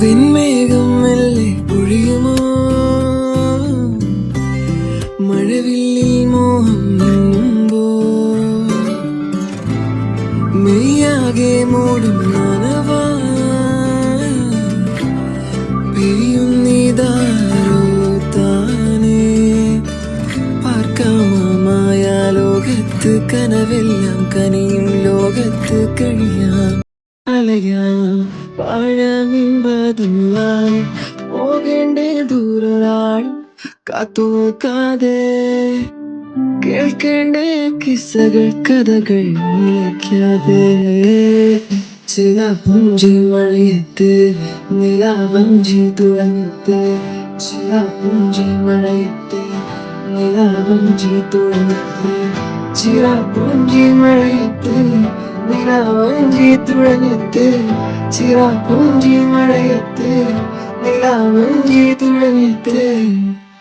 വെൺമേഘം മെല്ലെ പൊഴിയുമോ, മഴവില്ലിൽ മോഹം മിന്നുമ്പോ, മെയ്യാകെ മൂടും നനവാ പെയ്യുന്നിതാരോ താനേ. പാർക്കാമായ ലോകത്ത് കനവെല്ലാം കനിയും ലോകത്ത് കഴിയാം, അലയാം പഴമിമ്പതുമായി പോകേണ്ടേ ദൂരൊരാൾ കാത്തു നിൽക്കാതെ, കേൾക്കേണ്ടേ കിസ്സകൾ കഥകൾ നിലയ്ക്കാതെ. ചില പുഞ്ചി മഴയത്ത് നിലാവഞ്ചി തുഴഞ്ഞെത്ത്, ചില പുഞ്ചി മഴയത്ത് നിലാവഞ്ചി തുഴഞ്ഞെത്ത്, ചില പുഞ്ചി മഴയത്ത് നിലാവഞ്ചി തുഴഞ്ഞെത്ത്, ചില പുഞ്ചി മഴയത്ത് നിലാവഞ്ചി തുഴഞ്ഞെത്ത്.